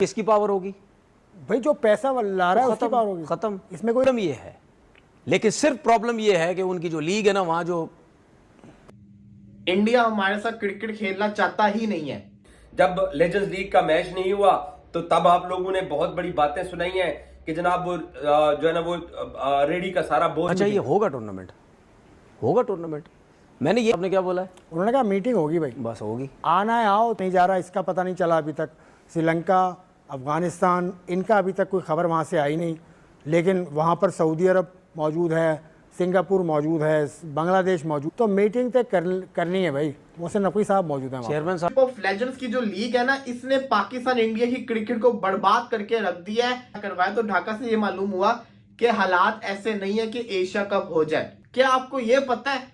किसकी पावर होगी भाई? जो पैसा ला रहा है उसकी पावर होगी। खत्म। इसमें कोई प्रॉब्लम ये है, लेकिन सिर्फ प्रॉब्लम ये है कि उनकी जो लीग है ना, वहां जो इंडिया हमारे साथ क्रिकेट खेलना चाहता ही नहीं है। जब लेजेंड्स लीग का मैच नहीं हुआ तो तब आप लोगों ने बहुत बड़ी बातें सुनाई हैं कि जनाब वो जो है ना वो रेडी का सारा बोझ। अच्छा, ये होगा टूर्नामेंट, होगा टूर्नामेंट। मैंने ये, आपने क्या बोला है? उन्होंने कहा मीटिंग होगी भाई, बस होगी। आना है आओ, नहीं जा रहा इसका पता नहीं चला अभी तक। श्रीलंका, अफगानिस्तान, इनका अभी तक कोई खबर वहाँ से आई नहीं, लेकिन वहाँ पर सऊदी अरब मौजूद है, सिंगापुर मौजूद है, बांग्लादेश मौजूद। तो मीटिंग तक करनी है भाई। मोहसिन नकवी साहब मौजूद हैं। चेयरमैन साहब, ऑफ लेजेंड्स की जो लीग है ना, इसने पाकिस्तान इंडिया की क्रिकेट को बर्बाद करके रख दिया है। करवाया तो ढाका से ये मालूम हुआ कि हालात ऐसे नहीं है कि एशिया कप हो जाए। क्या आपको ये पता है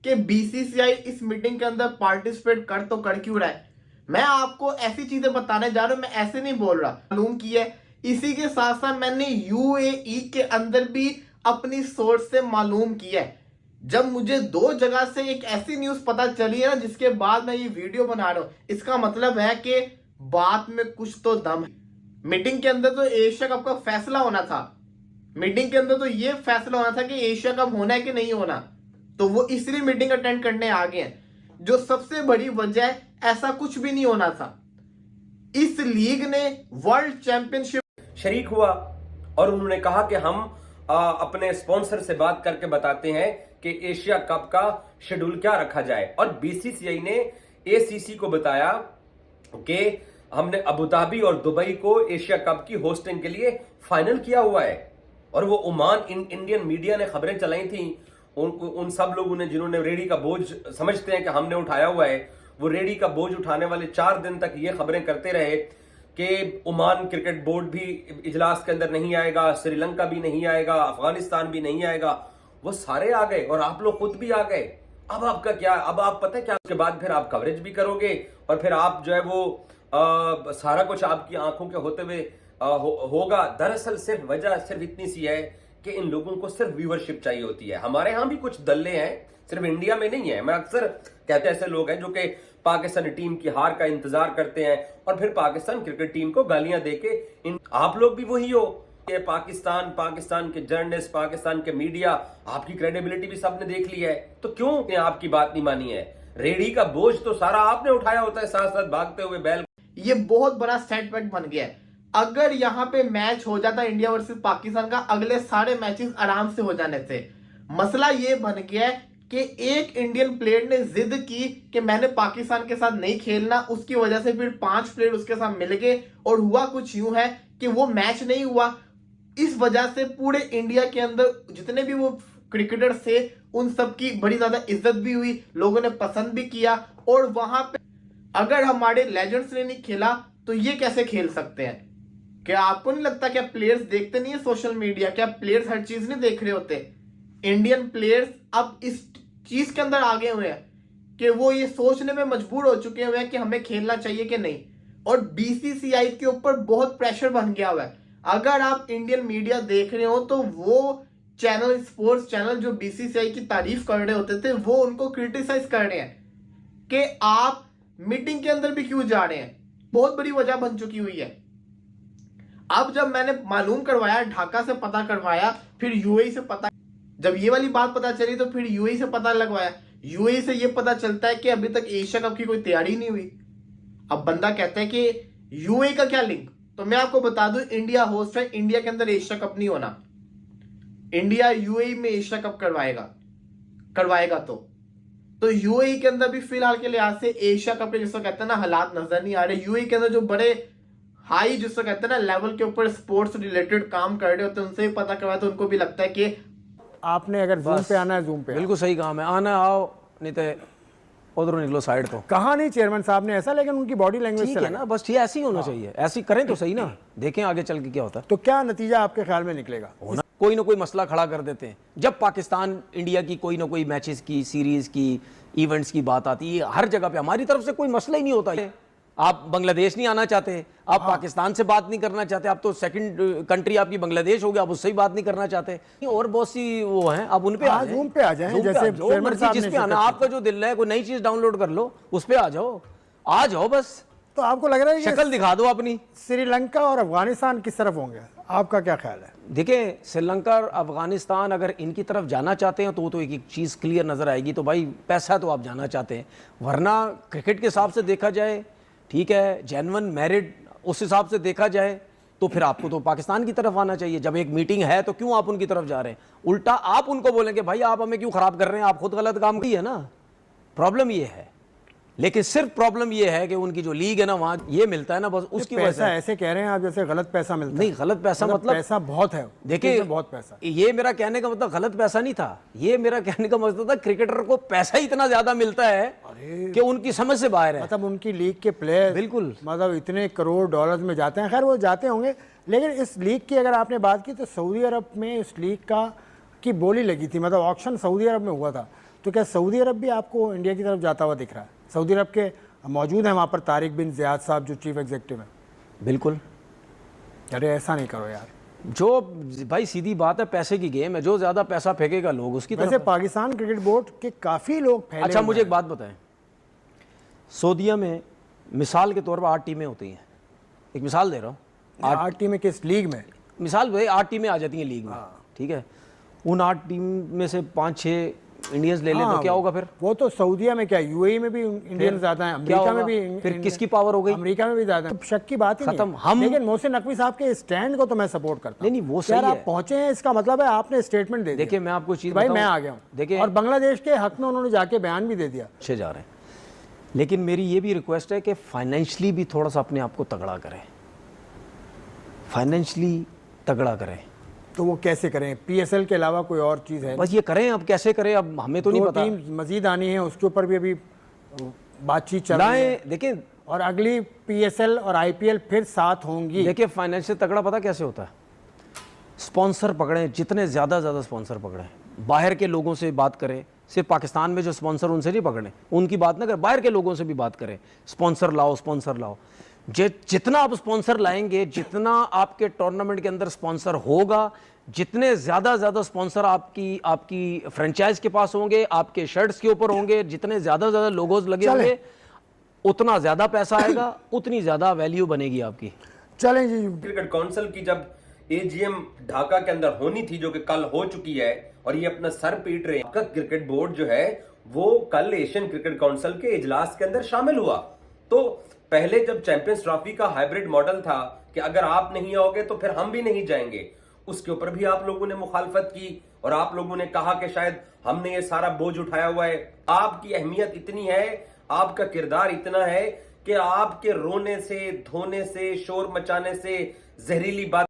कि बीसीसीआई इस मीटिंग के अंदर पार्टिसिपेट कर क्यों रहा है? मैं आपको ऐसी चीजें बताने जा रहा हूं, मैं ऐसे नहीं बोल रहा। मालूम किया है। इसी के साथ साथ मैंने यूएई के अंदर भी अपनी सोर्स से मालूम किया है। जब मुझे 2 जगह से एक ऐसी न्यूज पता चली है ना, जिसके बाद मैं ये वीडियो बना रहा हूं, इसका मतलब है कि बात में कुछ तो दम है। मीटिंग के अंदर तो एशिया कप का फैसला होना था। मीटिंग के अंदर तो ये फैसला होना था कि एशिया कप होना है कि नहीं होना। तो वो इसलिए मीटिंग अटेंड करने आ गए हैं। जो सबसे बड़ी वजह है, ऐसा कुछ भी नहीं होना था। इस लीग ने वर्ल्ड चैंपियनशिप शरीक हुआ और उन्होंने कहा कि हम अपने स्पॉन्सर से बात करके बताते हैं कि एशिया कप का शेड्यूल क्या रखा जाए। और बीसीसीआई ने एसीसी को बताया कि हमने अबू धाबी और दुबई को एशिया कप की होस्टिंग के लिए फाइनल किया हुआ है। और वो ओमान इंडियन मीडिया ने खबरें चलाई थी। उन सब लोगों ने जिन्होंने रेडी का बोझ समझते हैं कि हमने उठाया हुआ है, वो रेडी का बोझ उठाने वाले 4 दिन तक ये खबरें करते रहे कि ओमान क्रिकेट बोर्ड भी इजलास के अंदर नहीं आएगा, श्रीलंका भी नहीं आएगा, अफगानिस्तान भी नहीं आएगा। वो सारे आ गए और आप लोग खुद भी आ गए। अब आपका क्या? अब आप पता है क्या? उसके बाद फिर आप कवरेज भी करोगे और फिर आप जो है वो सारा कुछ आपकी आंखों के होते हुए होगा। दरअसल सिर्फ वजह सिर्फ इतनी सी है कि इन लोगों को सिर्फ व्यूवरशिप चाहिए होती है। हमारे यहां भी कुछ दल्ले हैं, सिर्फ इंडिया में नहीं है। मैं अक्सर कहते ऐसे लोग हैं जो कि पाकिस्तानी टीम की हार का इंतजार करते हैं और फिर पाकिस्तान क्रिकेट टीम को गालियां देके आप लोग भी वही हो। ये पाकिस्तान के जर्नलिस्ट, पाकिस्तान के मीडिया, आपकी क्रेडिबिलिटी भी सबने देख ली है। तो क्यों आपकी बात नहीं मानी है? रेडी का बोझ तो सारा आपने उठाया होता है, साथ साथ भागते हुए बैल। ये बहुत बड़ा सेटबैक बन गया है। अगर यहाँ पे मैच हो जाता इंडिया वर्सेस पाकिस्तान का, अगले सारे मैचेस आराम से हो जाने थे। मसला ये बन गया है कि एक इंडियन प्लेयर ने जिद की कि मैंने पाकिस्तान के साथ नहीं खेलना। उसकी वजह से फिर 5 प्लेयर उसके साथ मिल गए और हुआ कुछ यूं है कि वो मैच नहीं हुआ। इस वजह से पूरे इंडिया के अंदर जितने भी वो क्रिकेटर्स थे, उन सब की बड़ी ज्यादा इज्जत भी हुई, लोगों ने पसंद भी किया। और वहां पे अगर हमारे लेजेंड्स ने नहीं खेला तो ये कैसे खेल सकते हैं? क्या आपको नहीं लगता क्या प्लेयर्स देखते नहीं है सोशल मीडिया? क्या प्लेयर्स हर चीज नहीं देख रहे होते? इंडियन प्लेयर्स अब इस चीज के अंदर आ गए हुए हैं कि वो ये सोचने में मजबूर हो चुके हुए हैं कि हमें खेलना चाहिए कि नहीं। और बीसीसीआई के ऊपर बहुत प्रेशर बन गया हुआ है। अगर आप इंडियन मीडिया देख रहे हो तो वो चैनल, स्पोर्ट्स चैनल जो बीसीसीआई की तारीफ कर रहे होते थे, वो उनको क्रिटिसाइज कर रहे हैं कि आप मीटिंग के अंदर भी क्यों जा रहे हैं। बहुत बड़ी वजह बन चुकी हुई है। अब जब मैंने मालूम करवाया, ढाका से पता करवाया, फिर यूएई से पता, जब ये वाली बात पता चली तो फिर यूएई से पता लगवाया। यूएई से ये पता चलता है कि अभी तक एशिया कप की कोई तैयारी नहीं हुई। अब बंदा कहता है कि यूएई का क्या लिंक? तो मैं आपको बता दूं, इंडिया होस्ट है, इंडिया के अंदर एशिया कप नहीं होना। इंडिया यूएई में एशिया कप करवाएगा तो यूएई के अंदर भी फिलहाल के लिहाज से एशिया कप के जिसको कहते हैं ना हालात नजर नहीं आ रहे। यूएई के अंदर जो बड़े हाई जिसको कहते हैं ना लेवल के ऊपर स्पोर्ट्स रिलेटेड काम कर रहे होते हैं, उनसे भी पता करवाया तो उनको भी लगता है कि आपने अगर जूम पे आना है, जूम पे बिल्कुल सही काम है, आना आओ, नहीं तो उधर निकलो साइड। तो कहा नहीं चेयरमैन साहब ने ऐसा, लेकिन उनकी बॉडी लैंग्वेज ठीक है ना, बस ये ऐसे ही होना चाहिए। ऐसे करें तो सही ना, देखें आगे चल के क्या होता है। तो क्या नतीजा आपके ख्याल में निकलेगा? कोई ना कोई मसला खड़ा कर देते हैं। जब पाकिस्तान इंडिया की कोई ना कोई मैचेस की, सीरीज की, इवेंट्स की बात आती है, हर जगह पे हमारी तरफ से कोई मसला ही नहीं होता है। आप बांग्लादेश नहीं आना चाहते, आप पाकिस्तान से बात नहीं करना चाहते, आप तो सेकंड कंट्री आपकी बांग्लादेश हो गया, आप उससे ही बात नहीं करना चाहते। और बहुत सी वो हैं, आप उन पे आ जाएं, जूम पे आ जाएं, जैसे जो मर्जी जिस पे आना, आपका जो दिल है, कोई नई चीज डाउनलोड कर लो, उस पे आ जाओ बस। तो आपको लग रहा है कि शक्ल दिखा दो अपनी। श्रीलंका और अफगानिस्तान किस तरफ होंगे, आपका क्या ख्याल है? देखिए, श्रीलंका और अफगानिस्तान अगर इनकी तरफ जाना चाहते हैं तो एक एक चीज़ क्लियर नज़र आएगी, तो भाई पैसा तो आप जाना चाहते हैं, वरना क्रिकेट के हिसाब से देखा जाए, ठीक है, जेन्युइन मेरिट उस हिसाब से देखा जाए तो फिर आपको तो पाकिस्तान की तरफ आना चाहिए। जब एक मीटिंग है तो क्यों आप उनकी तरफ जा रहे हैं? उल्टा आप उनको बोलेंगे भाई आप हमें क्यों खराब कर रहे हैं, आप खुद गलत काम की है ना। प्रॉब्लम ये है, लेकिन सिर्फ प्रॉब्लम ये है कि उनकी जो लीग है ना वहाँ ये मिलता है ना, बस उसकी वजह पैसा से। ऐसे कह रहे हैं आप जैसे गलत पैसा मिलता है। नहीं, गलत पैसा मतलब पैसा बहुत है, देखिए बहुत पैसा। ये मेरा कहने का मतलब गलत पैसा नहीं था, ये मेरा कहने का मतलब था क्रिकेटर को पैसा इतना ज्यादा मिलता है कि उनकी समझ से बाहर है। मतलब उनकी लीग के प्लेयर बिल्कुल मतलब इतने करोड़ डॉलर्स में जाते हैं, खैर वो जाते होंगे, लेकिन इस लीग की अगर आपने बात की तो सऊदी अरब में इस लीग की बोली लगी थी, मतलब ऑक्शन सऊदी अरब में हुआ था। तो क्या सऊदी अरब भी आपको इंडिया की तरफ जाता हुआ दिख रहा है? सऊदी अरब के मौजूद हैं वहाँ पर तारिक बिन ज़ियाद साहब जो चीफ एग्जीक्यूटिव हैं। बिल्कुल। अरे ऐसा नहीं करो यार, जो भाई सीधी बात है, पैसे की गेम है, जो ज्यादा पैसा फेंकेगा लोग उसकी वैसे तरफ। पाकिस्तान क्रिकेट बोर्ड के काफ़ी लोग फैले अच्छा हुए मुझे एक हैं। बात बताएं, सऊदीया में मिसाल के तौर पर 8 टीमें होती हैं, एक मिसाल दे रहा हूँ, 8 टीमें किस लीग में? मिसाल भाई 8 टीमें आ जाती हैं लीग में, ठीक है, उन 8 टीम में से 5-6 इंडियंस ले लें तो क्या होगा फिर? वो तो सऊदीया में क्या, यूएई में भी इंडियंस ज़्यादा हैं, क्या अमेरिका में होगा? भी फिर किसकी पावर हो गई? अमेरिका में भी ज़्यादा है, शक की बात ही खत्म। नहीं। हम लेकिन मोहसिन नकवी साहब के स्टैंड को तो मैं सपोर्ट करता हूं। नहीं, वो सही यार आप है। पहुंचे हैं, इसका मतलब है आपने स्टेटमेंट दे दिया। देखिए मैं आपको चीज़ भाई बताऊं, मैं आ गया हूँ, देखिए और बांग्लादेश के हक में उन्होंने जाके बयान भी दे दिया। अच्छे जा रहे हैं, लेकिन मेरी ये भी रिक्वेस्ट है कि फाइनेंशियली भी थोड़ा सा अपने आप को तगड़ा करें, फाइनेंशियली तगड़ा करें। तो वो कैसे करें? पीएसएल के अलावा कोई और चीज़ है? बस ये करें, अब कैसे करें अब हमें तो नहीं 2 पता। टीम मजीद आनी है, उसके ऊपर भी अभी बातचीत चल रही है, लाएं, देखिए और अगली पीएसएल और आईपीएल फिर साथ होंगी। देखिए फाइनेंशियल तगड़ा पता कैसे होता है? स्पॉन्सर पकड़ें, जितने ज़्यादा स्पॉन्सर पकड़ें, बाहर के लोगों से बात करें, सिर्फ पाकिस्तान में जो स्पॉन्सर उनसे नहीं पकड़ें, उनकी बात ना करें, बाहर के लोगों से भी बात करें, स्पॉन्सर लाओ। जितना आप स्पॉन्सर लाएंगे, जितना आपके टूर्नामेंट के अंदर स्पॉन्सर होगा, जितने ज़्यादा स्पॉन्सर आपकी फ्रेंचाइज के पास होंगे, आपके शर्ट्स के ऊपर होंगे, जितने ज़्यादा लोगोज लगे होंगे, उतना ज़्यादा पैसा आएगा, उतनी ज़्यादा वैल्यू बनेगी आपकी। चलें जी। क्रिकेट काउंसिल की जब एजीएम ढाका के अंदर होनी थी, जो कि कल हो चुकी है, और ये अपना सर पीट रहे हैं, आपका क्रिकेट बोर्ड जो है वो कल एशियन क्रिकेट काउंसिल के इजलास के अंदर शामिल हुआ। तो पहले जब चैंपियंस ट्रॉफी का हाइब्रिड मॉडल था कि अगर आप नहीं आओगे तो फिर हम भी नहीं जाएंगे, उसके ऊपर भी आप लोगों ने मुखालफत की और आप लोगों ने कहा कि शायद हमने ये सारा बोझ उठाया हुआ है। आपकी अहमियत इतनी है, आपका किरदार इतना है कि आपके रोने से, धोने से, शोर मचाने से, जहरीली बात